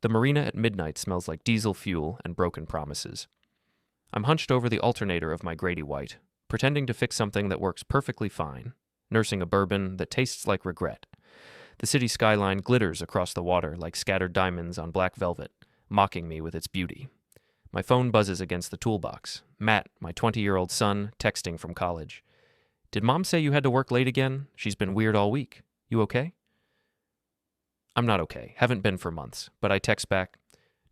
The marina at midnight smells like diesel fuel and broken promises. I'm hunched over the alternator of my Grady White, pretending to fix something that works perfectly fine, nursing a bourbon that tastes like regret. The city skyline glitters across the water like scattered diamonds on black velvet, mocking me with its beauty. My phone buzzes against the toolbox. Matt, my 20-year-old son, texting from college. "Did Mom say you had to work late again? She's been weird all week. You okay?" I'm not okay. Haven't been for months. But I text back,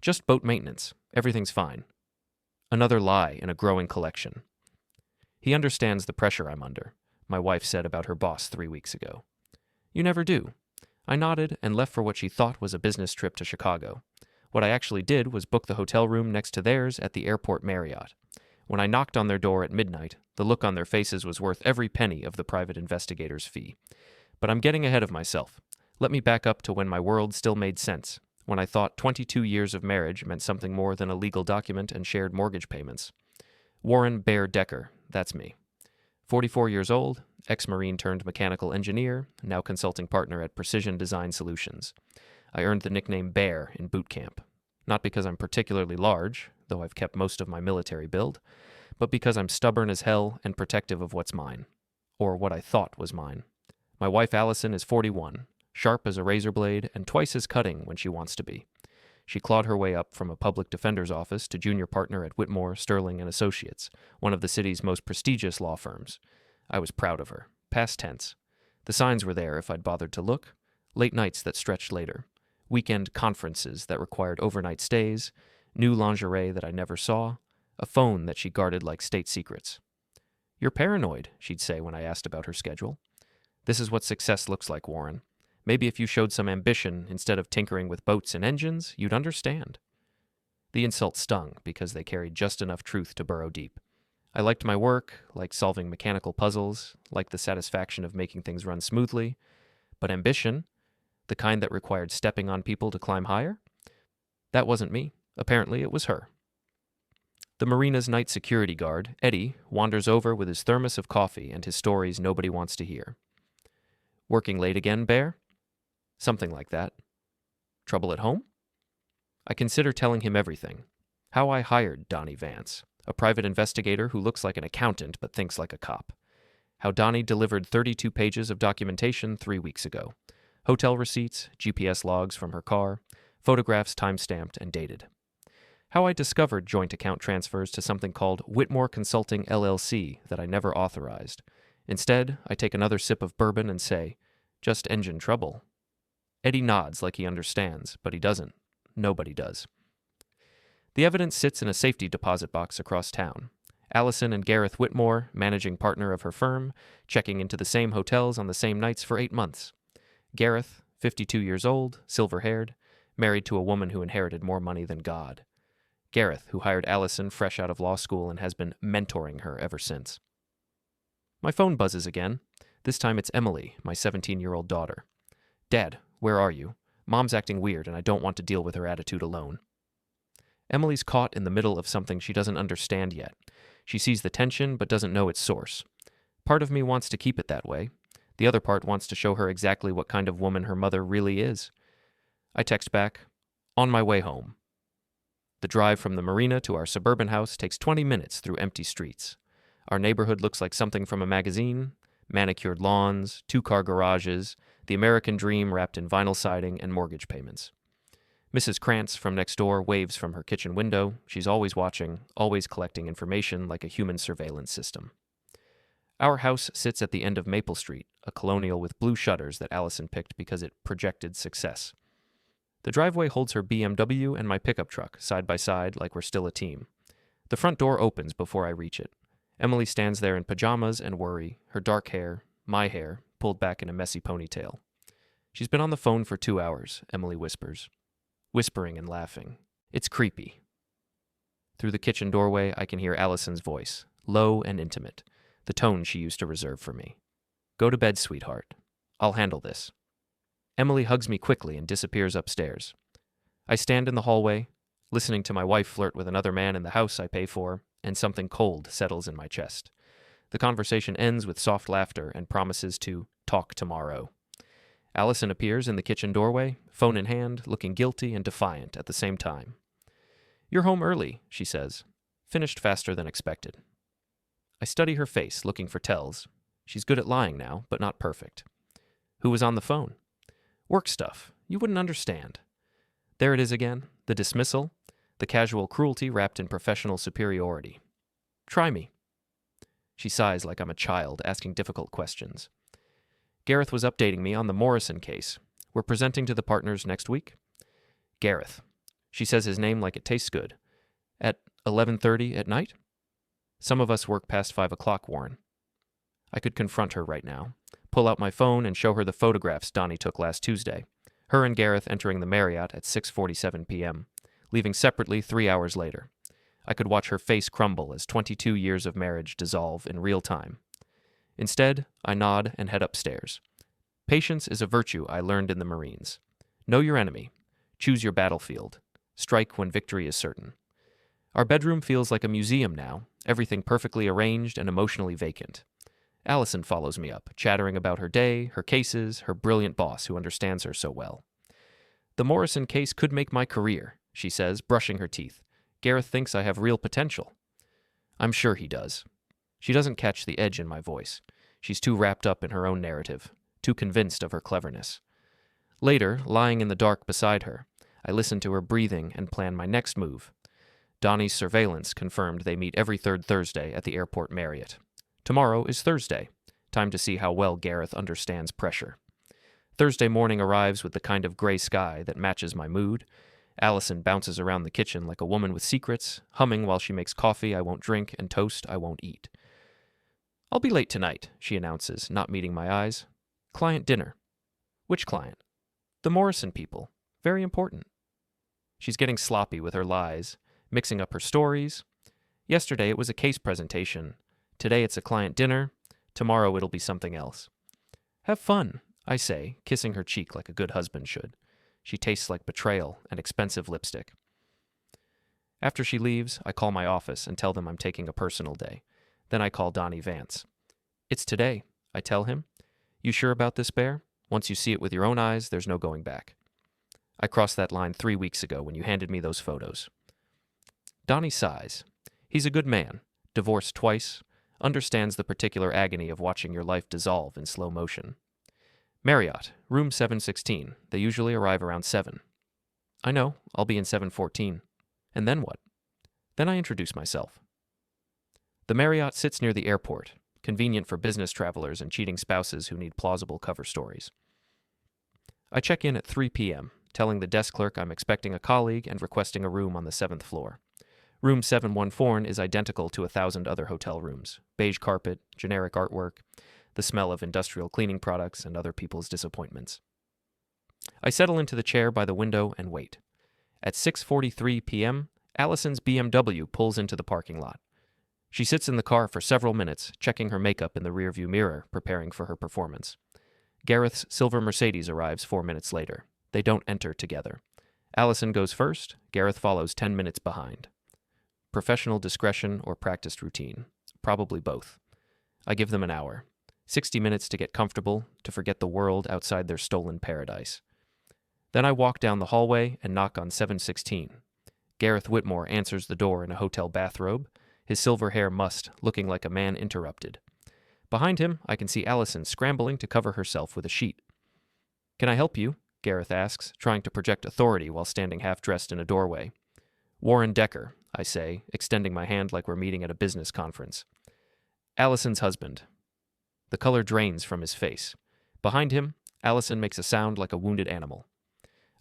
"Just boat maintenance. Everything's fine." Another lie in a growing collection. He understands the pressure I'm under, my wife said about her boss 3 weeks ago. You never do. I nodded and left for what she thought was a business trip to Chicago. What I actually did was book the hotel room next to theirs at the airport Marriott. When I knocked on their door at midnight, the look on their faces was worth every penny of the private investigator's fee. But I'm getting ahead of myself. Let me back up to when my world still made sense, when I thought 22 years of marriage meant something more than a legal document and shared mortgage payments. Warren Bear Decker, that's me. 44 years old, ex-Marine turned mechanical engineer, now consulting partner at Precision Design Solutions. I earned the nickname Bear in boot camp. Not because I'm particularly large, though I've kept most of my military build, but because I'm stubborn as hell and protective of what's mine. Or what I thought was mine. My wife Allison is 41, sharp as a razor blade and twice as cutting when she wants to be. She clawed her way up from a public defender's office to junior partner at Whitmore, Sterling & Associates, one of the city's most prestigious law firms. I was proud of her. Past tense. The signs were there if I'd bothered to look. Late nights that stretched later. Weekend conferences that required overnight stays. New lingerie that I never saw. A phone that she guarded like state secrets. "You're paranoid," she'd say when I asked about her schedule. "This is what success looks like, Warren. Maybe if you showed some ambition instead of tinkering with boats and engines, you'd understand." The insult stung because they carried just enough truth to burrow deep. I liked my work, liked solving mechanical puzzles, liked the satisfaction of making things run smoothly. But ambition, the kind that required stepping on people to climb higher? That wasn't me. Apparently it was her. The marina's night security guard, Eddie, wanders over with his thermos of coffee and his stories nobody wants to hear. "Working late again, Bear?" Something like that. "Trouble at home?" I consider telling him everything. How I hired Donnie Vance, a private investigator who looks like an accountant but thinks like a cop. How Donnie delivered 32 pages of documentation 3 weeks ago. Hotel receipts, GPS logs from her car, photographs time-stamped and dated. How I discovered joint account transfers to something called Whitmore Consulting LLC that I never authorized. Instead, I take another sip of bourbon and say, "Just engine trouble." Eddie nods like he understands, but he doesn't. Nobody does. The evidence sits in a safety deposit box across town. Allison and Gareth Whitmore, managing partner of her firm, checking into the same hotels on the same nights for 8 months. Gareth, 52 years old, silver-haired, married to a woman who inherited more money than God. Gareth, who hired Allison fresh out of law school and has been mentoring her ever since. My phone buzzes again. This time it's Emily, my 17-year-old daughter. "Dad, where are you? Mom's acting weird and I don't want to deal with her attitude alone." Emily's caught in the middle of something she doesn't understand yet. She sees the tension but doesn't know its source. Part of me wants to keep it that way. The other part wants to show her exactly what kind of woman her mother really is. I text back, "On my way home." The drive from the marina to our suburban house takes 20 minutes through empty streets. Our neighborhood looks like something from a magazine. Manicured lawns, 2-car garages, the American dream wrapped in vinyl siding and mortgage payments. Mrs. Krantz from next door waves from her kitchen window. She's always watching, always collecting information like a human surveillance system. Our house sits at the end of Maple Street, a colonial with blue shutters that Allison picked because it projected success. The driveway holds her BMW and my pickup truck side by side like we're still a team. The front door opens before I reach it. Emily stands there in pajamas and worry, her dark hair, my hair, pulled back in a messy ponytail. "She's been on the phone for 2 hours, Emily whispers. Whispering and laughing. It's creepy. Through the kitchen doorway, I can hear Allison's voice, low and intimate, the tone she used to reserve for me. "Go to bed, sweetheart. I'll handle this." Emily hugs me quickly and disappears upstairs. I stand in the hallway, listening to my wife flirt with another man in the house I pay for, and something cold settles in my chest. The conversation ends with soft laughter and promises to talk tomorrow. Allison appears in the kitchen doorway, phone in hand, looking guilty and defiant at the same time. "You're home early," she says. "Finished faster than expected." I study her face, looking for tells. She's good at lying now, but not perfect. "Who was on the phone?" "Work stuff. You wouldn't understand." There it is again, the dismissal, the casual cruelty wrapped in professional superiority. "Try me." She sighs like I'm a child asking difficult questions. "Gareth was updating me on the Morrison case. We're presenting to the partners next week." "Gareth." She says his name like it tastes good. "At 11:30 at night?" "Some of us work past 5 o'clock, Warren." I could confront her right now, pull out my phone and show her the photographs Donnie took last Tuesday. Her and Gareth entering the Marriott at 6:47 p.m., leaving separately 3 hours later. I could watch her face crumble as 22 years of marriage dissolve in real time. Instead, I nod and head upstairs. Patience is a virtue I learned in the Marines. Know your enemy. Choose your battlefield. Strike when victory is certain. Our bedroom feels like a museum now, everything perfectly arranged and emotionally vacant. Allison follows me up, chattering about her day, her cases, her brilliant boss who understands her so well. "The Morrison case could make my career," she says, brushing her teeth. "Gareth thinks I have real potential." I'm sure he does. She doesn't catch the edge in my voice. She's too wrapped up in her own narrative, too convinced of her cleverness. Later, lying in the dark beside her, I listen to her breathing and plan my next move. Donnie's surveillance confirmed they meet every third Thursday at the airport Marriott. Tomorrow is Thursday. Time to see how well Gareth understands pressure. Thursday morning arrives with the kind of gray sky that matches my mood. Allison bounces around the kitchen like a woman with secrets, humming while she makes coffee I won't drink and toast I won't eat. "I'll be late tonight," she announces, not meeting my eyes. "Client dinner." "Which client?" "The Morrison people. Very important." She's getting sloppy with her lies, mixing up her stories. Yesterday it was a case presentation. Today it's a client dinner. Tomorrow it'll be something else. "Have fun," I say, kissing her cheek like a good husband should. She tastes like betrayal and expensive lipstick. After she leaves, I call my office and tell them I'm taking a personal day. Then I call Donnie Vance. "It's today," I tell him. "You sure about this, Bear? Once you see it with your own eyes, there's no going back." "I crossed that line 3 weeks ago when you handed me those photos." Donnie sighs. He's a good man, divorced twice, understands the particular agony of watching your life dissolve in slow motion. "Marriott, room 716. They usually arrive around 7. "I know. I'll be in 714. "And then what?" Then I introduce myself. The Marriott sits near the airport, convenient for business travelers and cheating spouses who need plausible cover stories. I check in at 3 p.m., telling the desk clerk I'm expecting a colleague and requesting a room on the 7th floor. Room 714 is identical to 1,000 other hotel rooms. Beige carpet, generic artwork, the smell of industrial cleaning products, and other people's disappointments. I settle into the chair by the window and wait. At 6:43 p.m., Allison's BMW pulls into the parking lot. She sits in the car for several minutes, checking her makeup in the rearview mirror, preparing for her performance. Gareth's silver Mercedes arrives 4 minutes later. They don't enter together. Allison goes first, Gareth follows 10 minutes behind. Professional discretion or practiced routine? Probably both. I give them an hour. 60 minutes to get comfortable, to forget the world outside their stolen paradise. Then I walk down the hallway and knock on 716. Gareth Whitmore answers the door in a hotel bathrobe, his silver hair mussed, looking like a man interrupted. Behind him, I can see Allison scrambling to cover herself with a sheet. "Can I help you?" Gareth asks, trying to project authority while standing half-dressed in a doorway. "Warren Decker," I say, extending my hand like we're meeting at a business conference. "Allison's husband." The color drains from his face. Behind him, Allison makes a sound like a wounded animal.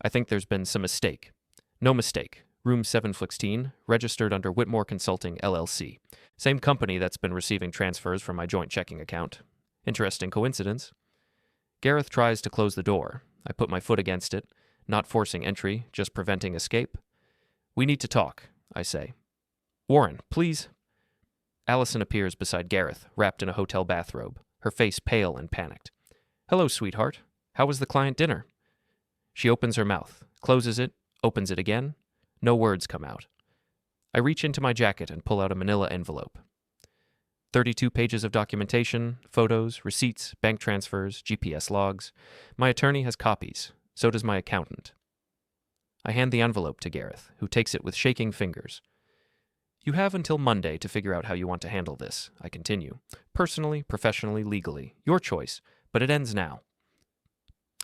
"I think there's been some mistake." "No mistake. Room 716, registered under Whitmore Consulting, LLC. Same company that's been receiving transfers from my joint checking account. Interesting coincidence." Gareth tries to close the door. I put my foot against it, not forcing entry, just preventing escape. "We need to talk," I say. "Warren, please." Allison appears beside Gareth, wrapped in a hotel bathrobe, her face pale and panicked. "Hello, sweetheart. How was the client dinner?" She opens her mouth, closes it, opens it again. No words come out. I reach into my jacket and pull out a manila envelope. 32 pages of documentation, photos, receipts, bank transfers, GPS logs. My attorney has copies. So does my accountant. I hand the envelope to Gareth, who takes it with shaking fingers. You have until Monday to figure out how you want to handle this, I continue. Personally, professionally, legally. Your choice, but it ends now.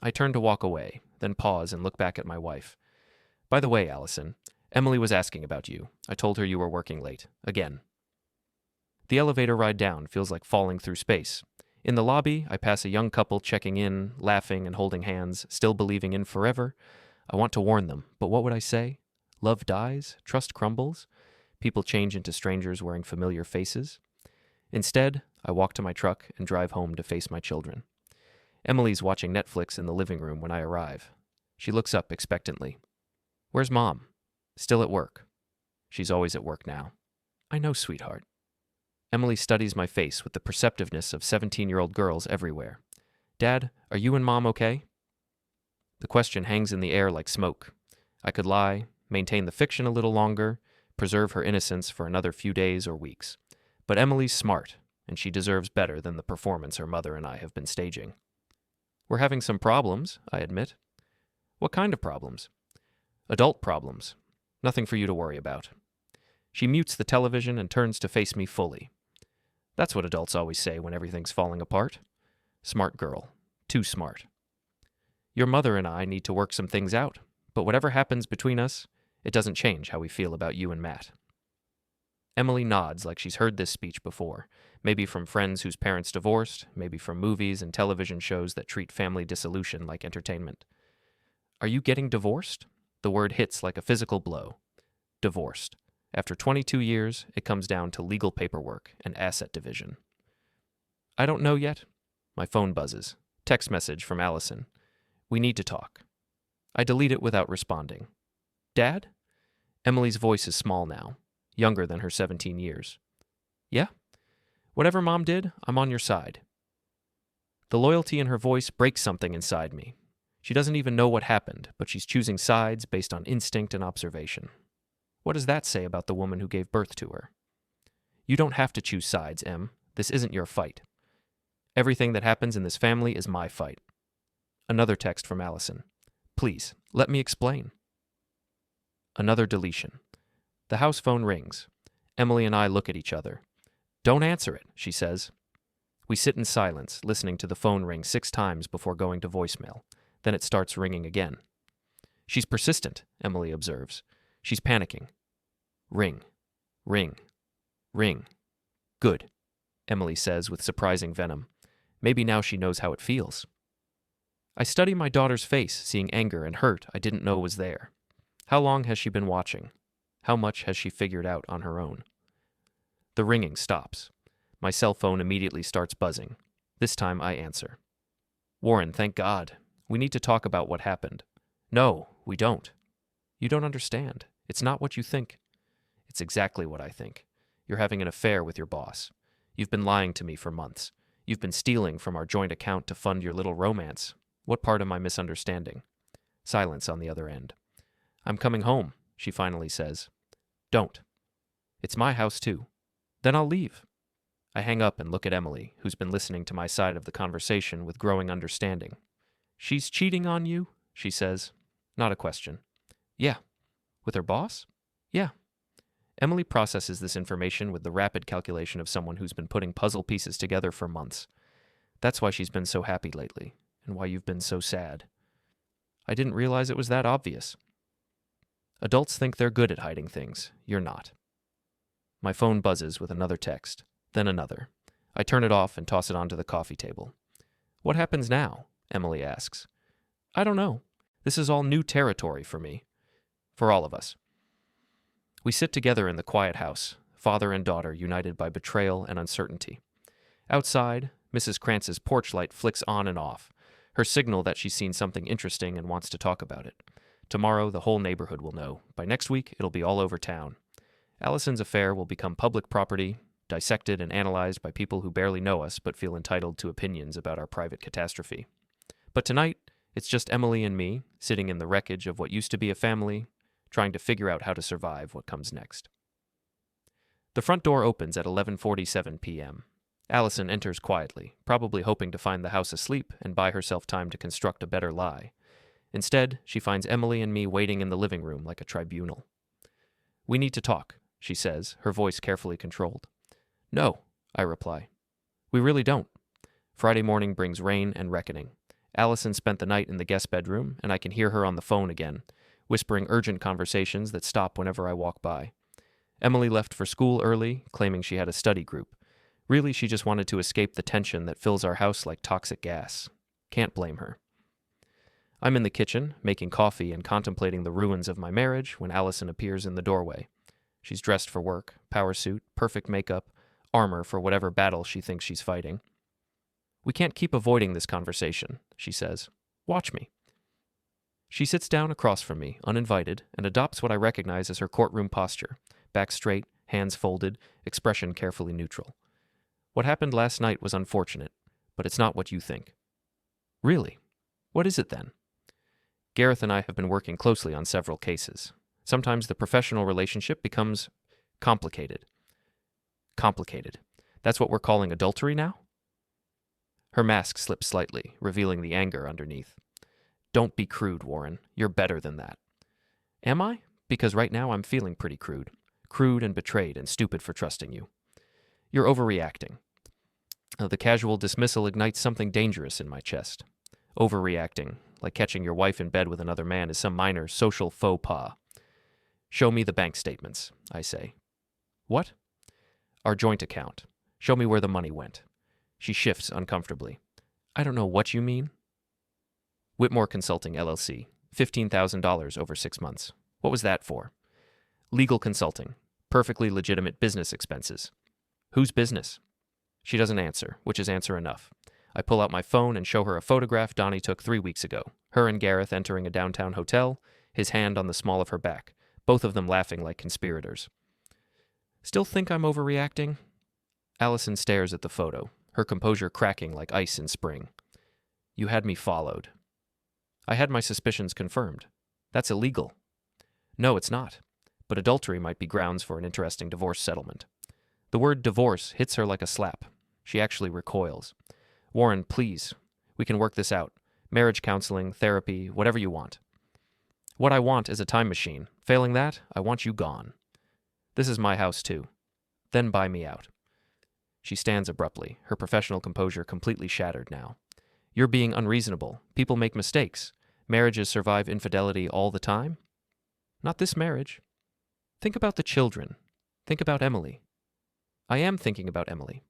I turn to walk away, then pause and look back at my wife. By the way, Allison, Emily was asking about you. I told her you were working late. Again. The elevator ride down feels like falling through space. In the lobby, I pass a young couple checking in, laughing and holding hands, still believing in forever. I want to warn them, but what would I say? Love dies, trust crumbles, people change into strangers wearing familiar faces. Instead, I walk to my truck and drive home to face my children. Emily's watching Netflix in the living room when I arrive. She looks up expectantly. Where's Mom? Still at work. She's always at work now. I know, sweetheart. Emily studies my face with the perceptiveness of 17-year-old girls everywhere. Dad, are you and Mom okay? The question hangs in the air like smoke. I could lie, maintain the fiction a little longer, preserve her innocence for another few days or weeks. But Emily's smart, and she deserves better than the performance her mother and I have been staging. We're having some problems, I admit. What kind of problems? Adult problems. Nothing for you to worry about. She mutes the television and turns to face me fully. That's what adults always say when everything's falling apart. Smart girl. Too smart. Your mother and I need to work some things out, but whatever happens between us, it doesn't change how we feel about you and Matt. Emily nods like she's heard this speech before, maybe from friends whose parents divorced, maybe from movies and television shows that treat family dissolution like entertainment. Are you getting divorced? The word hits like a physical blow. Divorced. After 22 years, it comes down to legal paperwork and asset division. I don't know yet. My phone buzzes. Text message from Allison. We need to talk. I delete it without responding. Dad? Emily's voice is small now, younger than her 17 years. Yeah? Whatever Mom did, I'm on your side. The loyalty in her voice breaks something inside me. She doesn't even know what happened, but she's choosing sides based on instinct and observation. What does that say about the woman who gave birth to her? You don't have to choose sides, Em. This isn't your fight. Everything that happens in this family is my fight. Another text from Allison. Please, let me explain. Another deletion. The house phone rings. Emily and I look at each other. Don't answer it, she says. We sit in silence, listening to the phone ring 6 times before going to voicemail. Then it starts ringing again. She's persistent, Emily observes. She's panicking. Ring. Ring. Ring. Good, Emily says with surprising venom. Maybe now she knows how it feels. I study my daughter's face, seeing anger and hurt I didn't know was there. How long has she been watching? How much has she figured out on her own? The ringing stops. My cell phone immediately starts buzzing. This time I answer. Warren, thank God. We need to talk about what happened. No, we don't. You don't understand. It's not what you think. It's exactly what I think. You're having an affair with your boss. You've been lying to me for months. You've been stealing from our joint account to fund your little romance. What part am I misunderstanding? Silence on the other end. I'm coming home, she finally says. Don't. It's my house too. Then I'll leave. I hang up and look at Emily, who's been listening to my side of the conversation with growing understanding. She's cheating on you, she says. Not a question. Yeah. With her boss? Yeah. Emily processes this information with the rapid calculation of someone who's been putting puzzle pieces together for months. That's why she's been so happy lately, and why you've been so sad. I didn't realize it was that obvious. Adults think they're good at hiding things. You're not. My phone buzzes with another text, then another. I turn it off and toss it onto the coffee table. What happens now? Emily asks. I don't know. This is all new territory for me. For all of us. We sit together in the quiet house, father and daughter united by betrayal and uncertainty. Outside, Mrs. Krantz's porch light flicks on and off, her signal that she's seen something interesting and wants to talk about it. Tomorrow, the whole neighborhood will know. By next week, it'll be all over town. Allison's affair will become public property, dissected and analyzed by people who barely know us but feel entitled to opinions about our private catastrophe. But tonight, it's just Emily and me, sitting in the wreckage of what used to be a family, trying to figure out how to survive what comes next. The front door opens at 11:47 p.m. Allison enters quietly, probably hoping to find the house asleep and buy herself time to construct a better lie. Instead, she finds Emily and me waiting in the living room like a tribunal. "We need to talk," she says, her voice carefully controlled. "No," I reply. "We really don't." Friday morning brings rain and reckoning. Allison spent the night in the guest bedroom, and I can hear her on the phone again, whispering urgent conversations that stop whenever I walk by. Emily left for school early, claiming she had a study group. Really, she just wanted to escape the tension that fills our house like toxic gas. Can't blame her. I'm in the kitchen, making coffee and contemplating the ruins of my marriage when Allison appears in the doorway. She's dressed for work, power suit, perfect makeup, armor for whatever battle she thinks she's fighting. "We can't keep avoiding this conversation," she says. "Watch me." She sits down across from me, uninvited, and adopts what I recognize as her courtroom posture. Back straight, hands folded, expression carefully neutral. "What happened last night was unfortunate, but it's not what you think." "Really? What is it then?" Gareth and I have been working closely on several cases. Sometimes the professional relationship becomes complicated. Complicated. That's what we're calling adultery now? Her mask slips slightly, revealing the anger underneath. "Don't be crude, Warren. You're better than that." "Am I? Because right now I'm feeling pretty crude. Crude and betrayed and stupid for trusting you." "You're overreacting." The casual dismissal ignites something dangerous in my chest. Overreacting, like catching your wife in bed with another man, is some minor social faux pas. "Show me the bank statements," I say. "What?" "Our joint account. Show me where the money went." She shifts uncomfortably. "I don't know what you mean." "Whitmore Consulting, LLC. $15,000 over 6 months. What was that for?" "Legal consulting. Perfectly legitimate business expenses." "Whose business?" She doesn't answer, which is answer enough. I pull out my phone and show her a photograph Donnie took 3 weeks ago. Her and Gareth entering a downtown hotel, his hand on the small of her back, both of them laughing like conspirators. "Still think I'm overreacting?" Allison stares at the photo, her composure cracking like ice in spring. "You had me followed." "I had my suspicions confirmed. That's illegal." "No, it's not. But adultery might be grounds for an interesting divorce settlement." The word divorce hits her like a slap. She actually recoils. "Warren, please. We can work this out. Marriage counseling, therapy, whatever you want." "What I want is a time machine. Failing that, I want you gone." "This is my house, too." "Then buy me out." She stands abruptly, her professional composure completely shattered now. "You're being unreasonable. People make mistakes. Marriages survive infidelity all the time." "Not this marriage." "Think about the children. Think about Emily." "I am thinking about Emily.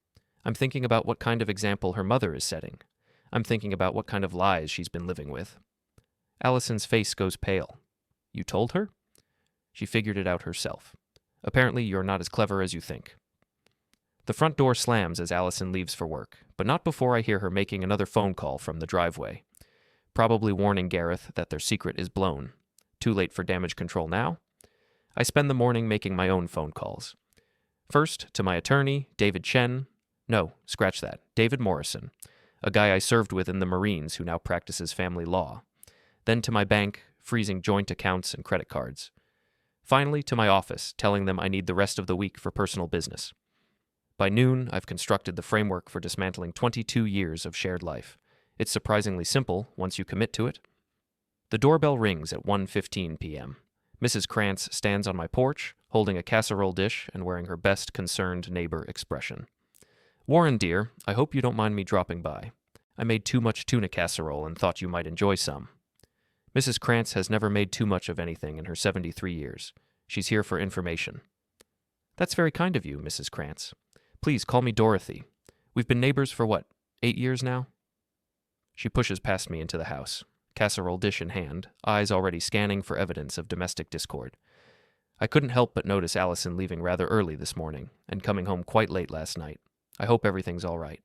I'm thinking about what kind of example her mother is setting. I'm thinking about what kind of lies she's been living with." Allison's face goes pale. "You told her?" "She figured it out herself. Apparently you're not as clever as you think." The front door slams as Allison leaves for work, but not before I hear her making another phone call from the driveway, probably warning Gareth that their secret is blown. Too late for damage control now? I spend the morning making my own phone calls. First, to my attorney, David Morrison, a guy I served with in the Marines who now practices family law. Then to my bank, freezing joint accounts and credit cards. Finally, to my office, telling them I need the rest of the week for personal business. By noon, I've constructed the framework for dismantling 22 years of shared life. It's surprisingly simple once you commit to it. The doorbell rings at 1:15 p.m. Mrs. Krantz stands on my porch, holding a casserole dish and wearing her best concerned neighbor expression. "Warren, dear, I hope you don't mind me dropping by. I made too much tuna casserole and thought you might enjoy some." Mrs. Krantz has never made too much of anything in her 73 years. She's here for information. "That's very kind of you, Mrs. Krantz. Please call me Dorothy. We've been neighbors for 8 years now?" She pushes past me into the house, casserole dish in hand, eyes already scanning for evidence of domestic discord. I couldn't help but notice Allison leaving rather early this morning and coming home quite late last night. I hope everything's all right.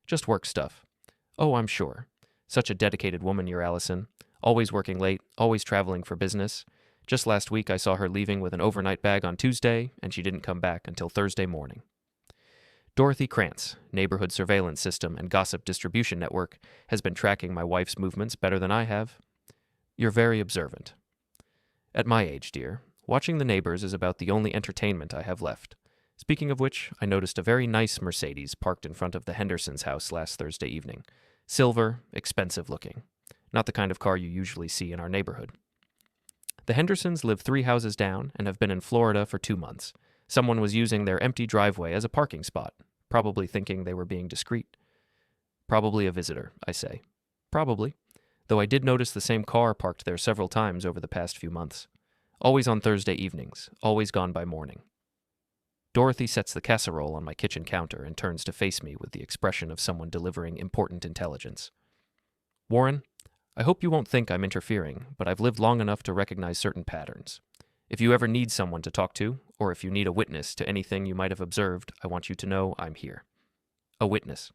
"Just work stuff." "Oh, I'm sure. Such a dedicated woman, your Allison. Always working late, always traveling for business. Just last week I saw her leaving with an overnight bag on Tuesday, and she didn't come back until Thursday morning." Dorothy Krantz, neighborhood surveillance system and gossip distribution network, has been tracking my wife's movements better than I have. "You're very observant." "At my age, dear, watching the neighbors is about the only entertainment I have left. Speaking of which, I noticed a very nice Mercedes parked in front of the Hendersons' house last Thursday evening. Silver, expensive looking. Not the kind of car you usually see in our neighborhood. The Hendersons live 3 houses down and have been in Florida for 2 months. Someone was using their empty driveway as a parking spot, probably thinking they were being discreet. Probably a visitor, I say. Probably, though I did notice the same car parked there several times over the past few months. Always on Thursday evenings, always gone by morning. Dorothy sets the casserole on my kitchen counter and turns to face me with the expression of someone delivering important intelligence. Warren, I hope you won't think I'm interfering, but I've lived long enough to recognize certain patterns. If you ever need someone to talk to, or if you need a witness to anything you might have observed, I want you to know I'm here. A witness.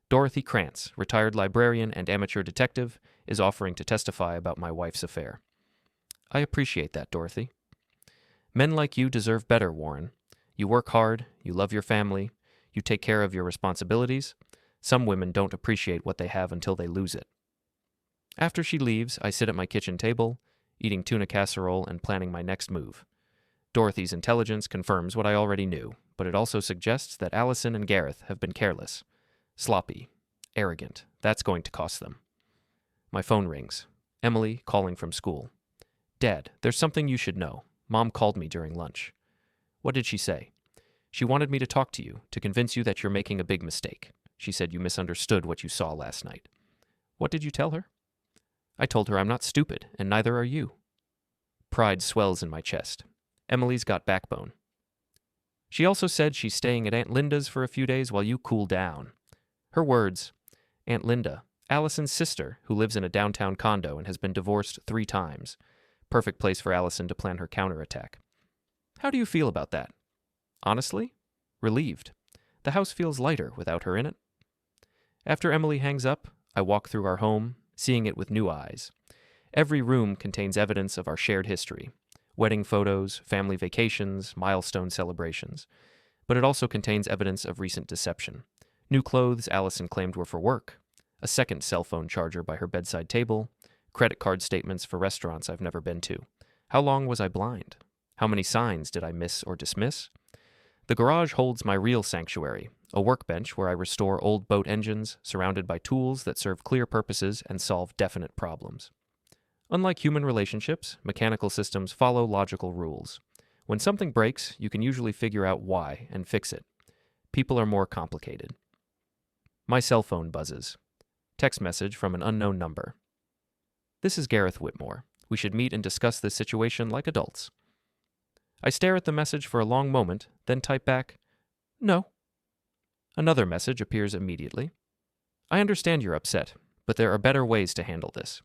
Dorothy Krantz, retired librarian and amateur detective, is offering to testify about my wife's affair. I appreciate that, Dorothy. Men like you deserve better, Warren. You work hard, you love your family, you take care of your responsibilities. Some women don't appreciate what they have until they lose it. After she leaves, I sit at my kitchen table, eating tuna casserole and planning my next move. Dorothy's intelligence confirms what I already knew, but it also suggests that Allison and Gareth have been careless. Sloppy. Arrogant. That's going to cost them. My phone rings. Emily calling from school. Dad, there's something you should know. Mom called me during lunch. What did she say? She wanted me to talk to you, to convince you that you're making a big mistake. She said you misunderstood what you saw last night. What did you tell her? I told her I'm not stupid, and neither are you. Pride swells in my chest. Emily's got backbone. She also said she's staying at Aunt Linda's for a few days while you cool down. Her words, Aunt Linda, Allison's sister, who lives in a downtown condo and has been divorced 3 times. Perfect place for Allison to plan her counterattack. How do you feel about that? Honestly? Relieved. The house feels lighter without her in it. After Emily hangs up, I walk through our home, seeing it with new eyes. Every room contains evidence of our shared history. Wedding photos, family vacations, milestone celebrations. But it also contains evidence of recent deception. New clothes Allison claimed were for work. A second cell phone charger by her bedside table. Credit card statements for restaurants I've never been to. How long was I blind? How many signs did I miss or dismiss? The garage holds my real sanctuary, a workbench where I restore old boat engines, surrounded by tools that serve clear purposes and solve definite problems. Unlike human relationships, mechanical systems follow logical rules. When something breaks, you can usually figure out why and fix it. People are more complicated. My cell phone buzzes. Text message from an unknown number. This is Gareth Whitmore. We should meet and discuss this situation like adults. I stare at the message for a long moment, then type back, No. Another message appears immediately. I understand you're upset, but there are better ways to handle this.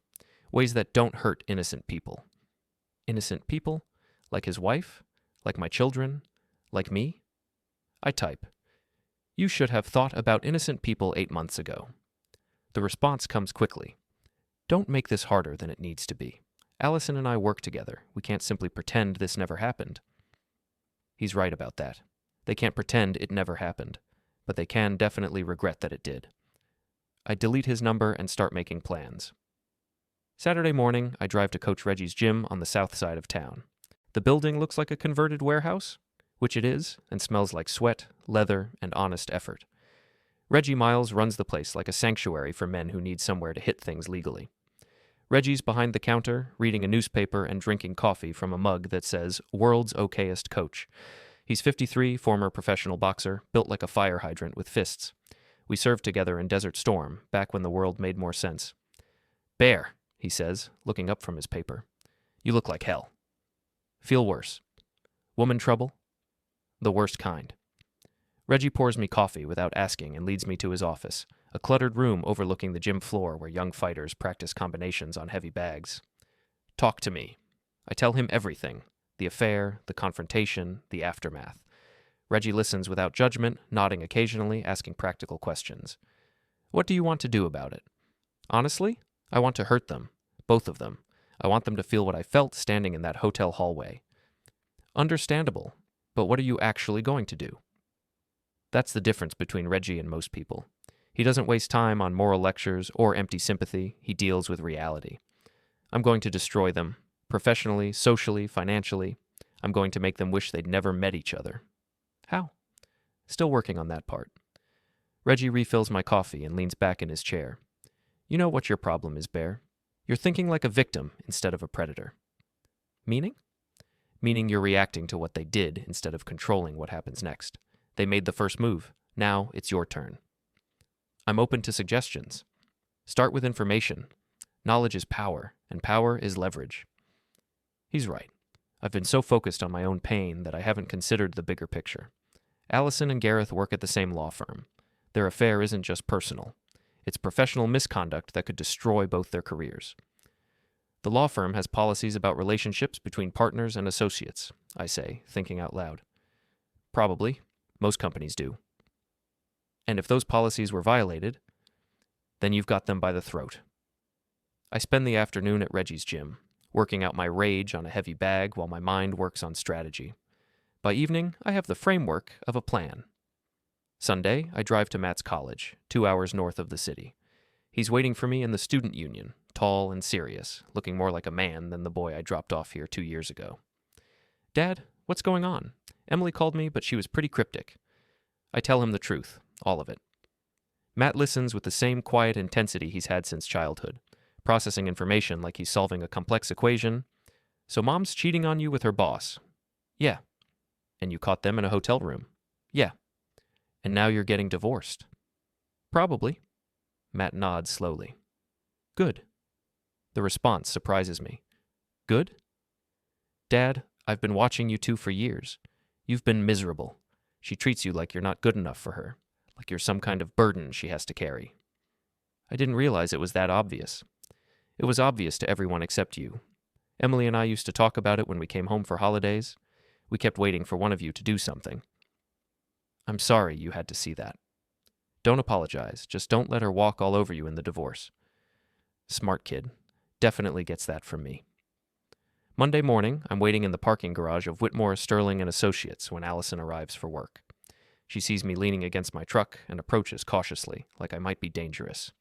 Ways that don't hurt innocent people. Innocent people? Like his wife? Like my children? Like me? I type, You should have thought about innocent people 8 months ago. The response comes quickly. Don't make this harder than it needs to be. Allison and I work together. We can't simply pretend this never happened. He's right about that. They can't pretend it never happened, but they can definitely regret that it did. I delete his number and start making plans. Saturday morning, I drive to Coach Reggie's gym on the south side of town. The building looks like a converted warehouse, which it is, and smells like sweat, leather, and honest effort. Reggie Miles runs the place like a sanctuary for men who need somewhere to hit things legally. Reggie's behind the counter, reading a newspaper and drinking coffee from a mug that says, World's Okayest Coach. He's 53, former professional boxer, built like a fire hydrant with fists. We served together in Desert Storm, back when the world made more sense. Bear, he says, looking up from his paper. You look like hell. Feel worse. Woman trouble? The worst kind. Reggie pours me coffee without asking and leads me to his office, a cluttered room overlooking the gym floor where young fighters practice combinations on heavy bags. Talk to me. I tell him everything. The affair, the confrontation, the aftermath. Reggie listens without judgment, nodding occasionally, asking practical questions. What do you want to do about it? Honestly, I want to hurt them. Both of them. I want them to feel what I felt standing in that hotel hallway. Understandable, but what are you actually going to do? That's the difference between Reggie and most people. He doesn't waste time on moral lectures or empty sympathy. He deals with reality. I'm going to destroy them. Professionally, socially, financially. I'm going to make them wish they'd never met each other. Still working on that part. Reggie refills my coffee and leans back in his chair. You know what your problem is, Bear. You're thinking like a victim instead of a predator. Meaning? Meaning you're reacting to what they did instead of controlling what happens next. They made the first move. Now it's your turn. I'm open to suggestions. Start with information. Knowledge is power, and power is leverage. He's right. I've been so focused on my own pain that I haven't considered the bigger picture. Allison and Gareth work at the same law firm. Their affair isn't just personal. It's professional misconduct that could destroy both their careers. The law firm has policies about relationships between partners and associates, I say, thinking out loud. Probably. Most companies do. And if those policies were violated, then you've got them by the throat. I spend the afternoon at Reggie's gym, working out my rage on a heavy bag while my mind works on strategy. By evening, I have the framework of a plan. Sunday, I drive to Matt's college, 2 hours north of the city. He's waiting for me in the student union, tall and serious, looking more like a man than the boy I dropped off here 2 years ago. Dad, what's going on? Emily called me, but she was pretty cryptic. I tell him the truth, all of it. Matt listens with the same quiet intensity he's had since childhood, processing information like he's solving a complex equation. So Mom's cheating on you with her boss? Yeah. And you caught them in a hotel room? Yeah. And now you're getting divorced? Probably. Matt nods slowly. Good. The response surprises me. Good? Dad, I've been watching you two for years. You've been miserable. She treats you like you're not good enough for her, like you're some kind of burden she has to carry. I didn't realize it was that obvious. It was obvious to everyone except you. Emily and I used to talk about it when we came home for holidays. We kept waiting for one of you to do something. I'm sorry you had to see that. Don't apologize. Just don't let her walk all over you in the divorce. Smart kid. Definitely gets that from me. Monday morning, I'm waiting in the parking garage of Whitmore, Sterling and Associates when Allison arrives for work. She sees me leaning against my truck and approaches cautiously, like I might be dangerous.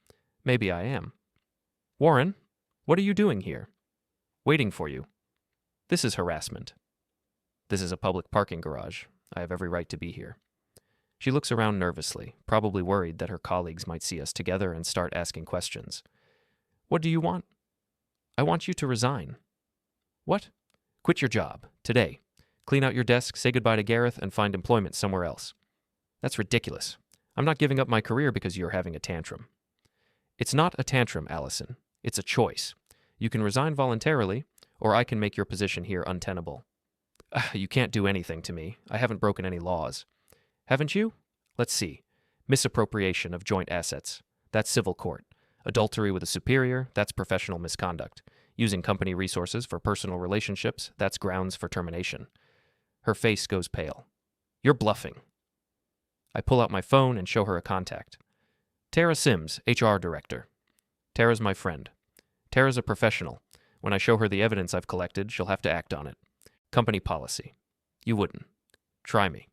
Maybe I am. Warren, what are you doing here? Waiting for you. This is harassment. This is a public parking garage. I have every right to be here. She looks around nervously, probably worried that her colleagues might see us together and start asking questions. What do you want? I want you to resign. What? Quit your job, today. Clean out your desk, say goodbye to Gareth, and find employment somewhere else. That's ridiculous. I'm not giving up my career because you're having a tantrum. It's not a tantrum, Allison. It's a choice. You can resign voluntarily, or I can make your position here untenable. You can't do anything to me. I haven't broken any laws. Haven't you? Let's see. Misappropriation of joint assets. That's civil court. Adultery with a superior. That's professional misconduct. Using company resources for personal relationships. That's grounds for termination. Her face goes pale. You're bluffing. I pull out my phone and show her a contact. Tara Sims, HR director. Tara's my friend. Tara's a professional. When I show her the evidence I've collected, she'll have to act on it. Company policy. You wouldn't. Try me.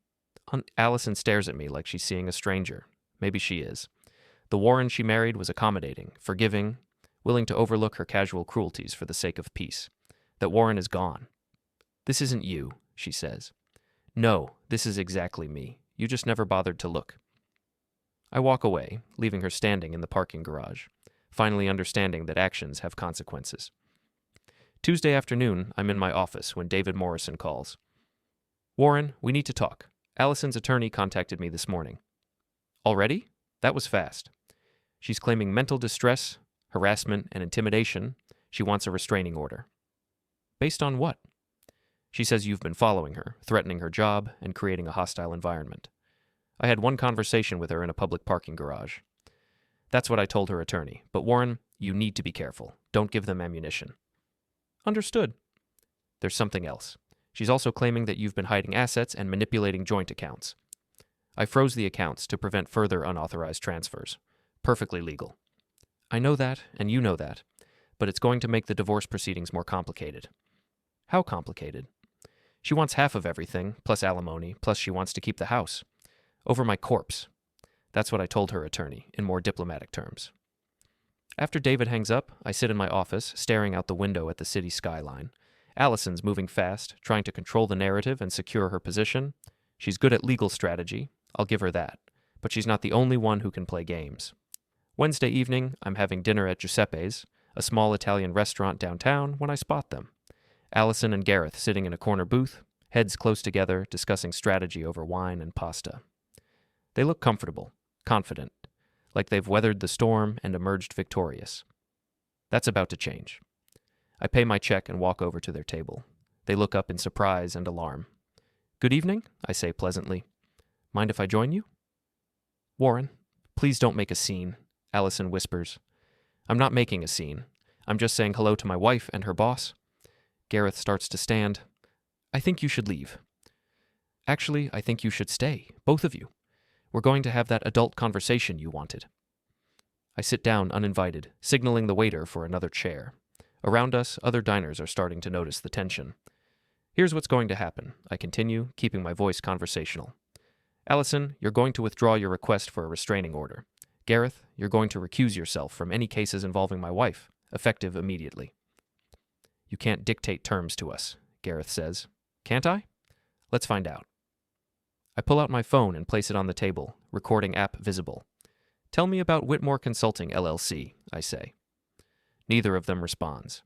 Allison stares at me like she's seeing a stranger. Maybe she is. The Warren she married was accommodating, forgiving, willing to overlook her casual cruelties for the sake of peace. That Warren is gone. This isn't you, she says. No, this is exactly me. You just never bothered to look. I walk away, leaving her standing in the parking garage, finally understanding that actions have consequences. Tuesday afternoon, I'm in my office when David Morrison calls. Warren, we need to talk. Allison's attorney contacted me this morning. Already? That was fast. She's claiming mental distress, harassment, and intimidation. She wants a restraining order. Based on what? She says you've been following her, threatening her job, and creating a hostile environment. I had one conversation with her in a public parking garage. That's what I told her attorney. But Warren, you need to be careful. Don't give them ammunition. Understood. There's something else. She's also claiming that you've been hiding assets and manipulating joint accounts. I froze the accounts to prevent further unauthorized transfers. Perfectly legal. I know that, and you know that, but it's going to make the divorce proceedings more complicated. How complicated? She wants half of everything, plus alimony, plus she wants to keep the house. Over my corpse. That's what I told her attorney, in more diplomatic terms. After David hangs up, I sit in my office, staring out the window at the city skyline. Allison's moving fast, trying to control the narrative and secure her position. She's good at legal strategy, I'll give her that. But she's not the only one who can play games. Wednesday evening, I'm having dinner at Giuseppe's, a small Italian restaurant downtown, when I spot them. Allison and Gareth sitting in a corner booth, heads close together, discussing strategy over wine and pasta. They look comfortable, confident, like they've weathered the storm and emerged victorious. That's about to change. I pay my check and walk over to their table. They look up in surprise and alarm. "Good evening," I say pleasantly. "Mind if I join you?" "Warren, please don't make a scene," Allison whispers. "I'm not making a scene. I'm just saying hello to my wife and her boss." Gareth starts to stand. "I think you should leave." "Actually, I think you should stay, both of you. We're going to have that adult conversation you wanted." I sit down uninvited, signaling the waiter for another chair. Around us, other diners are starting to notice the tension. "Here's what's going to happen," I continue, keeping my voice conversational. "Allison, you're going to withdraw your request for a restraining order. Gareth, you're going to recuse yourself from any cases involving my wife, effective immediately." "You can't dictate terms to us," Gareth says. "Can't I? Let's find out." I pull out my phone and place it on the table, recording app visible. "Tell me about Whitmore Consulting, LLC, I say. Neither of them responds.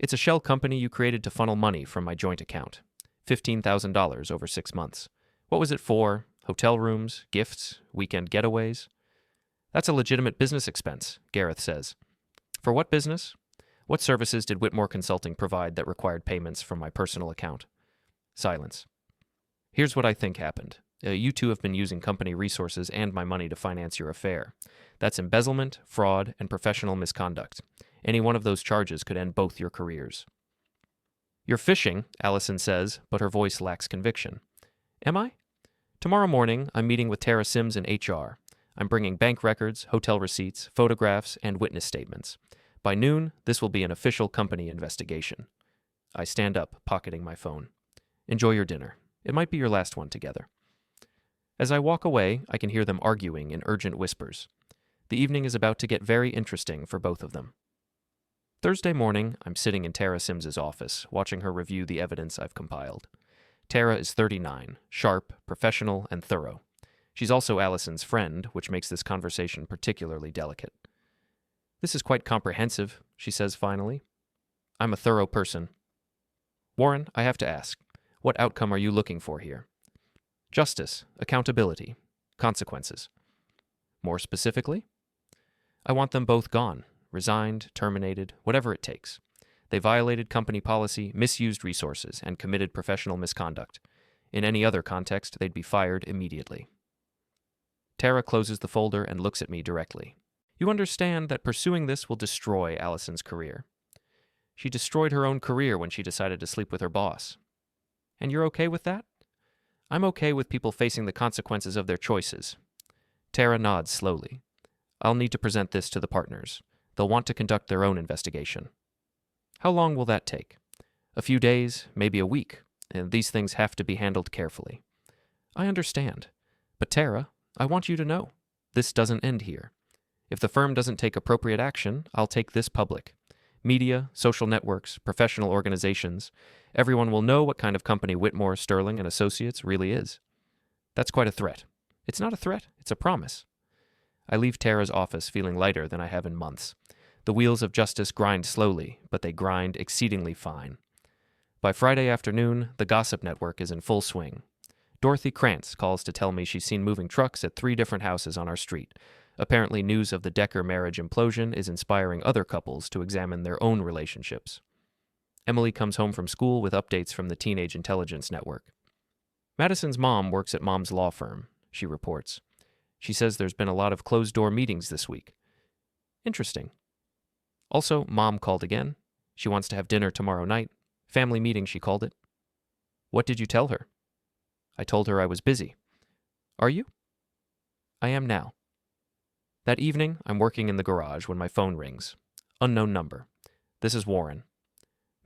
"It's a shell company you created to funnel money from my joint account. $15,000 over 6 months. What was it for? Hotel rooms, gifts, weekend getaways?" "That's a legitimate business expense," Gareth says. "For what business? What services did Whitmore Consulting provide that required payments from my personal account?" Silence. "Here's what I think happened. You two have been using company resources and my money to finance your affair. That's embezzlement, fraud, and professional misconduct. Any one of those charges could end both your careers." "You're fishing," Allison says, but her voice lacks conviction. "Am I? Tomorrow morning, I'm meeting with Tara Sims in HR. I'm bringing bank records, hotel receipts, photographs, and witness statements. By noon, this will be an official company investigation." I stand up, pocketing my phone. "Enjoy your dinner. It might be your last one together." As I walk away, I can hear them arguing in urgent whispers. The evening is about to get very interesting for both of them. Thursday morning, I'm sitting in Tara Sims's office, watching her review the evidence I've compiled. Tara is 39, sharp, professional, and thorough. She's also Allison's friend, which makes this conversation particularly delicate. "This is quite comprehensive," she says finally. "I'm a thorough person." "Warren, I have to ask, what outcome are you looking for here?" "Justice, accountability, consequences." "More specifically?" "I want them both gone, resigned, terminated, whatever it takes. They violated company policy, misused resources, and committed professional misconduct. In any other context, they'd be fired immediately." Tara closes the folder and looks at me directly. "You understand that pursuing this will destroy Allison's career. She destroyed her own career when she decided to sleep with her boss. And you're okay with that?" "I'm okay with people facing the consequences of their choices." Tara nods slowly. "I'll need to present this to the partners. They'll want to conduct their own investigation." "How long will that take?" "A few days, maybe a week, and these things have to be handled carefully." "I understand. But Tara, I want you to know, this doesn't end here. If the firm doesn't take appropriate action, I'll take this public. Media, social networks, professional organizations, everyone will know what kind of company Whitmore, Sterling, and Associates really is. That's quite a threat." "It's not a threat, it's a promise." I leave Tara's office feeling lighter than I have in months. The wheels of justice grind slowly, but they grind exceedingly fine. By Friday afternoon, the gossip network is in full swing. Dorothy Krantz calls to tell me she's seen moving trucks at 3 different houses on our street. Apparently, news of the Decker marriage implosion is inspiring other couples to examine their own relationships. Emily comes home from school with updates from the Teenage Intelligence Network. "Madison's mom works at Mom's law firm," she reports. "She says there's been a lot of closed-door meetings this week." "Interesting." "Also, Mom called again. She wants to have dinner tomorrow night. Family meeting, she called it." "What did you tell her?" "I told her I was busy." "Are you?" "I am now." That evening, I'm working in the garage when my phone rings. Unknown number. This is Warren.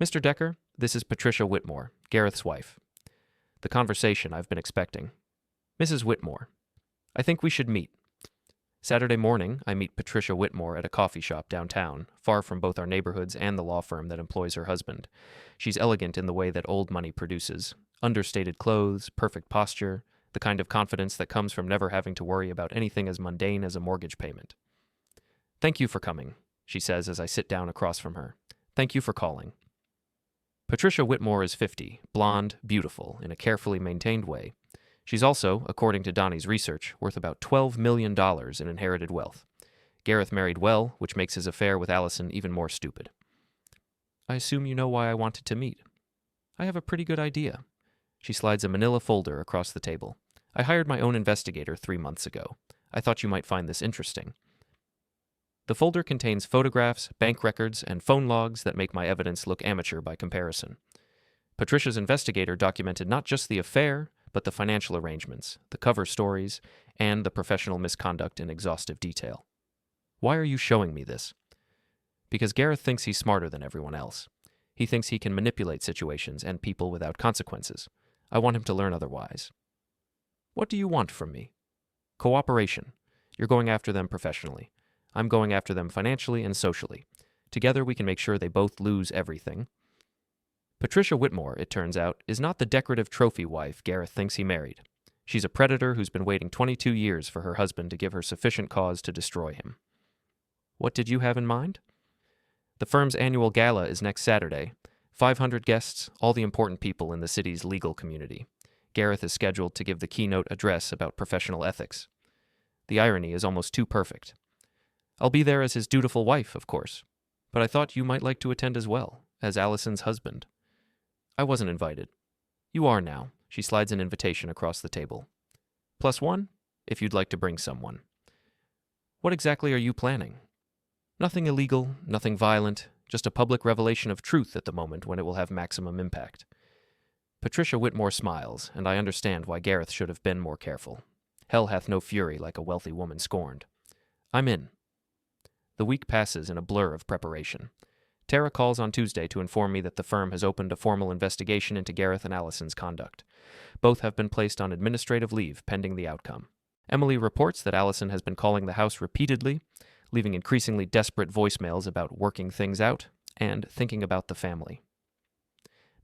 "Mr. Decker, this is Patricia Whitmore, Gareth's wife." The conversation I've been expecting. "Mrs. Whitmore, I think we should meet." Saturday morning, I meet Patricia Whitmore at a coffee shop downtown, far from both our neighborhoods and the law firm that employs her husband. She's elegant in the way that old money produces. Understated clothes, perfect posture, the kind of confidence that comes from never having to worry about anything as mundane as a mortgage payment. "Thank you for coming," she says as I sit down across from her. "Thank you for calling." Patricia Whitmore is 50, blonde, beautiful, in a carefully maintained way. She's also, according to Donnie's research, worth about $12 million in inherited wealth. Gareth married well, which makes his affair with Allison even more stupid. "I assume you know why I wanted to meet." "I have a pretty good idea." She slides a manila folder across the table. "I hired my own investigator 3 months ago. I thought you might find this interesting." The folder contains photographs, bank records, and phone logs that make my evidence look amateur by comparison. Patricia's investigator documented not just the affair, but the financial arrangements, the cover stories, and the professional misconduct in exhaustive detail. "Why are you showing me this?" "Because Gareth thinks he's smarter than everyone else. He thinks he can manipulate situations and people without consequences. I want him to learn otherwise." "What do you want from me?" "Cooperation. You're going after them professionally. I'm going after them financially and socially. Together we can make sure they both lose everything." Patricia Whitmore, it turns out, is not the decorative trophy wife Gareth thinks he married. She's a predator who's been waiting 22 years for her husband to give her sufficient cause to destroy him. "What did you have in mind?" "The firm's annual gala is next Saturday. 500 guests, all the important people in the city's legal community. Gareth is scheduled to give the keynote address about professional ethics. The irony is almost too perfect. I'll be there as his dutiful wife, of course. But I thought you might like to attend as well, as Allison's husband." "I wasn't invited." "You are now." She slides an invitation across the table. "+1, if you'd like to bring someone." "What exactly are you planning?" "Nothing illegal, nothing violent, just a public revelation of truth at the moment when it will have maximum impact." Patricia Whitmore smiles, and I understand why Gareth should have been more careful. Hell hath no fury like a wealthy woman scorned. I'm in. The week passes in a blur of preparation. Tara calls on Tuesday to inform me that the firm has opened a formal investigation into Gareth and Allison's conduct. Both have been placed on administrative leave pending the outcome. Emily reports that Allison has been calling the house repeatedly, leaving increasingly desperate voicemails about working things out and thinking about the family.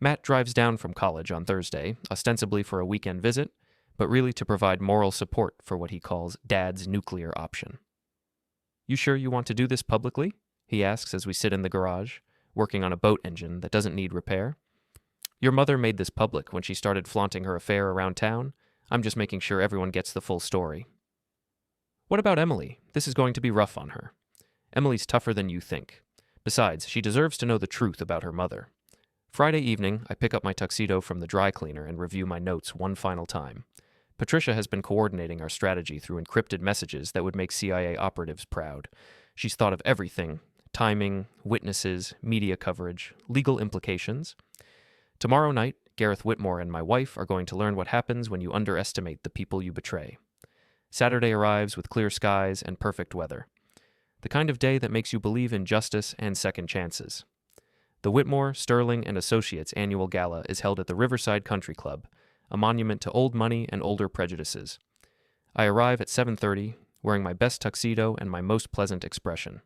Matt drives down from college on Thursday, ostensibly for a weekend visit, but really to provide moral support for what he calls Dad's nuclear option. "You sure you want to do this publicly?" he asks as we sit in the garage, working on a boat engine that doesn't need repair. "Your mother made this public when she started flaunting her affair around town. I'm just making sure everyone gets the full story." "What about Emily? This is going to be rough on her." "Emily's tougher than you think. Besides, she deserves to know the truth about her mother." Friday evening, I pick up my tuxedo from the dry cleaner and review my notes one final time. Patricia has been coordinating our strategy through encrypted messages that would make CIA operatives proud. She's thought of everything: timing, witnesses, media coverage, legal implications. Tomorrow night, Gareth Whitmore and my wife are going to learn what happens when you underestimate the people you betray. Saturday arrives with clear skies and perfect weather. The kind of day that makes you believe in justice and second chances. The Whitmore, Sterling, and Associates annual gala is held at the Riverside Country Club, a monument to old money and older prejudices. I arrive at 7:30, wearing my best tuxedo and my most pleasant expression.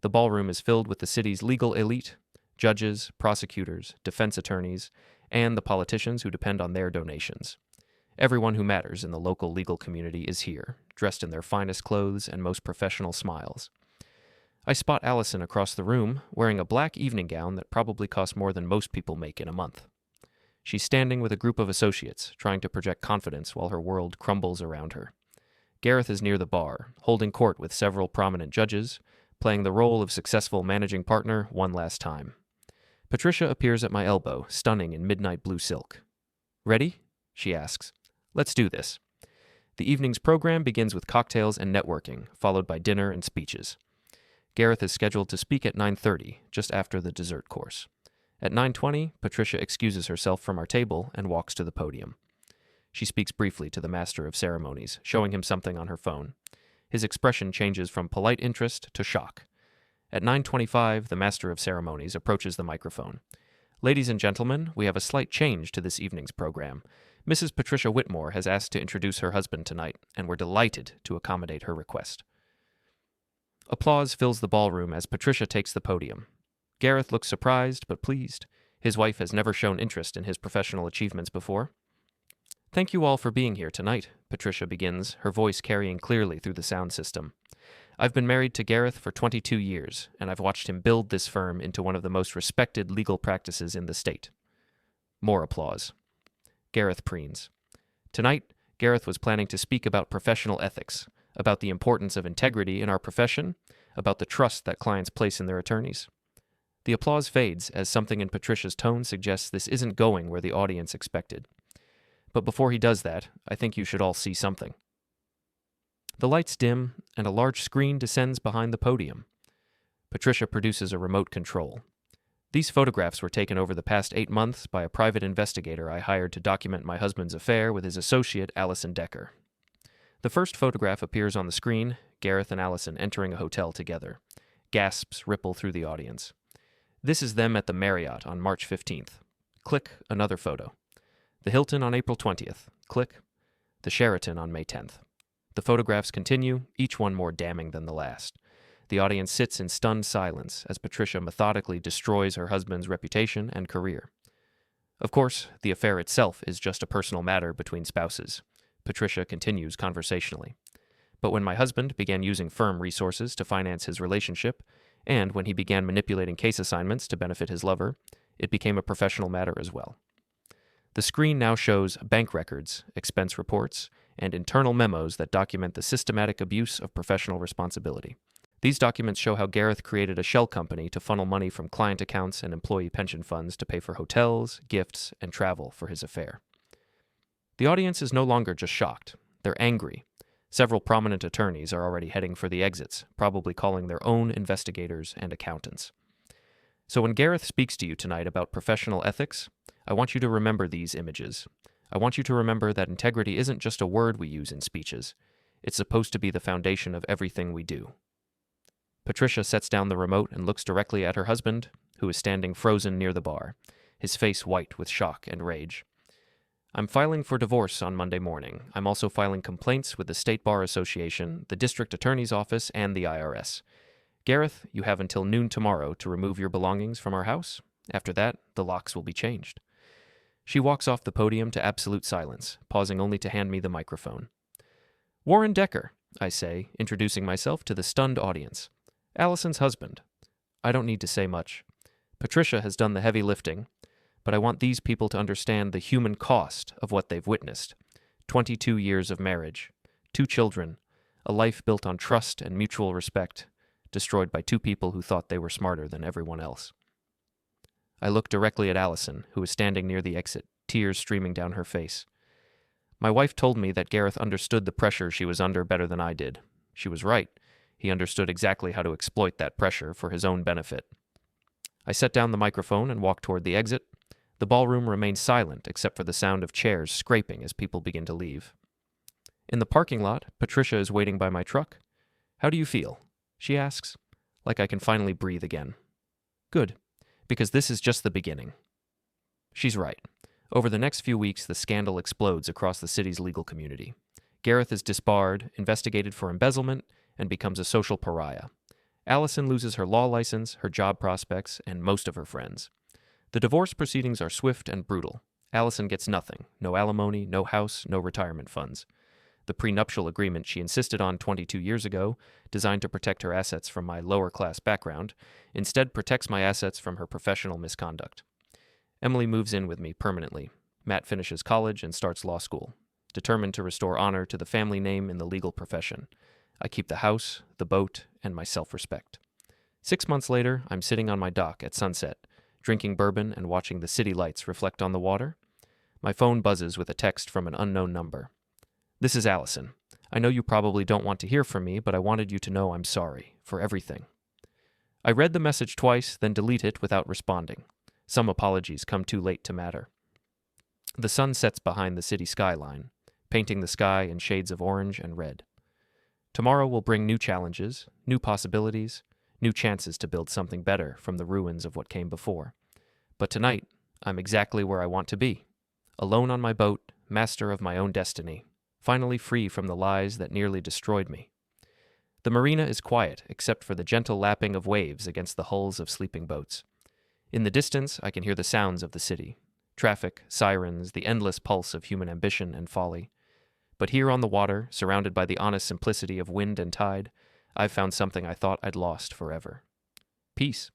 The ballroom is filled with the city's legal elite, judges, prosecutors, defense attorneys, and the politicians who depend on their donations. Everyone who matters in the local legal community is here, dressed in their finest clothes and most professional smiles. I spot Allison across the room, wearing a black evening gown that probably costs more than most people make in a month. She's standing with a group of associates, trying to project confidence while her world crumbles around her. Gareth is near the bar, holding court with several prominent judges, playing the role of successful managing partner one last time. Patricia appears at my elbow, stunning in midnight blue silk. "Ready?" she asks. "Let's do this." The evening's program begins with cocktails and networking, followed by dinner and speeches. Gareth is scheduled to speak at 9:30, just after the dessert course. At 9:20, Patricia excuses herself from our table and walks to the podium. She speaks briefly to the master of ceremonies, showing him something on her phone. His expression changes from polite interest to shock. At 9:25, the master of ceremonies approaches the microphone. "Ladies and gentlemen, we have a slight change to this evening's program. Mrs. Patricia Whitmore has asked to introduce her husband tonight, and we're delighted to accommodate her request." Applause fills the ballroom as Patricia takes the podium. Gareth looks surprised but pleased. His wife has never shown interest in his professional achievements before. Thank you all for being here tonight, Patricia begins, her voice carrying clearly through the sound system. I've been married to Gareth for 22 years, and I've watched him build this firm into one of the most respected legal practices in the state. More applause. Gareth preens. Tonight, Gareth was planning to speak about professional ethics, about the importance of integrity in our profession, about the trust that clients place in their attorneys. The applause fades as something in Patricia's tone suggests this isn't going where the audience expected. But before he does that, I think you should all see something. The lights dim, and a large screen descends behind the podium. Patricia produces a remote control. These photographs were taken over the past 8 months by a private investigator I hired to document my husband's affair with his associate, Allison Decker. The first photograph appears on the screen, Gareth and Allison entering a hotel together. Gasps ripple through the audience. This is them at the Marriott on March 15th. Click, another photo. The Hilton on April 20th. Click. The Sheraton on May 10th. The photographs continue, each one more damning than the last. The audience sits in stunned silence as Patricia methodically destroys her husband's reputation and career. Of course, the affair itself is just a personal matter between spouses. Patricia continues conversationally. But when my husband began using firm resources to finance his relationship, and when he began manipulating case assignments to benefit his lover, it became a professional matter as well. The screen now shows bank records, expense reports, and internal memos that document the systematic abuse of professional responsibility. These documents show how Gareth created a shell company to funnel money from client accounts and employee pension funds to pay for hotels, gifts, and travel for his affair. The audience is no longer just shocked. They're angry. Several prominent attorneys are already heading for the exits, probably calling their own investigators and accountants. So when Gareth speaks to you tonight about professional ethics, I want you to remember these images. I want you to remember that integrity isn't just a word we use in speeches. It's supposed to be the foundation of everything we do. Patricia sets down the remote and looks directly at her husband, who is standing frozen near the bar, his face white with shock and rage. I'm filing for divorce on Monday morning. I'm also filing complaints with the State Bar Association, the District Attorney's Office, and the IRS. Gareth, you have until noon tomorrow to remove your belongings from our house. After that, the locks will be changed. She walks off the podium to absolute silence, pausing only to hand me the microphone. Warren Decker, I say, introducing myself to the stunned audience. Allison's husband. I don't need to say much. Patricia has done the heavy lifting, but I want these people to understand the human cost of what they've witnessed. 22 years of marriage, 2 children, a life built on trust and mutual respect, destroyed by 2 people who thought they were smarter than everyone else. I look directly at Allison, who is standing near the exit, tears streaming down her face. My wife told me that Gareth understood the pressure she was under better than I did. She was right. He understood exactly how to exploit that pressure for his own benefit. I set down the microphone and walked toward the exit. The ballroom remains silent except for the sound of chairs scraping as people begin to leave. In the parking lot, Patricia is waiting by my truck. How do you feel? She asks, like I can finally breathe again. Good, because this is just the beginning. She's right. Over the next few weeks, the scandal explodes across the city's legal community. Gareth is disbarred, investigated for embezzlement, and becomes a social pariah. Allison loses her law license, her job prospects, and most of her friends. The divorce proceedings are swift and brutal. Allison gets nothing, no alimony, no house, no retirement funds. The prenuptial agreement she insisted on 22 years ago, designed to protect her assets from my lower-class background, instead protects my assets from her professional misconduct. Emily moves in with me permanently. Matt finishes college and starts law school, determined to restore honor to the family name in the legal profession. I keep the house, the boat, and my self-respect. 6 months later, I'm sitting on my dock at sunset, drinking bourbon and watching the city lights reflect on the water. My phone buzzes with a text from an unknown number. This is Allison. I know you probably don't want to hear from me, but I wanted you to know I'm sorry for everything. I read the message twice, then delete it without responding. Some apologies come too late to matter. The sun sets behind the city skyline, painting the sky in shades of orange and red. Tomorrow will bring new challenges, new possibilities, new chances to build something better from the ruins of what came before. But tonight, I'm exactly where I want to be. Alone on my boat, master of my own destiny, finally free from the lies that nearly destroyed me. The marina is quiet except for the gentle lapping of waves against the hulls of sleeping boats. In the distance, I can hear the sounds of the city. Traffic, sirens, the endless pulse of human ambition and folly. But here on the water, surrounded by the honest simplicity of wind and tide, I've found something I thought I'd lost forever. Peace.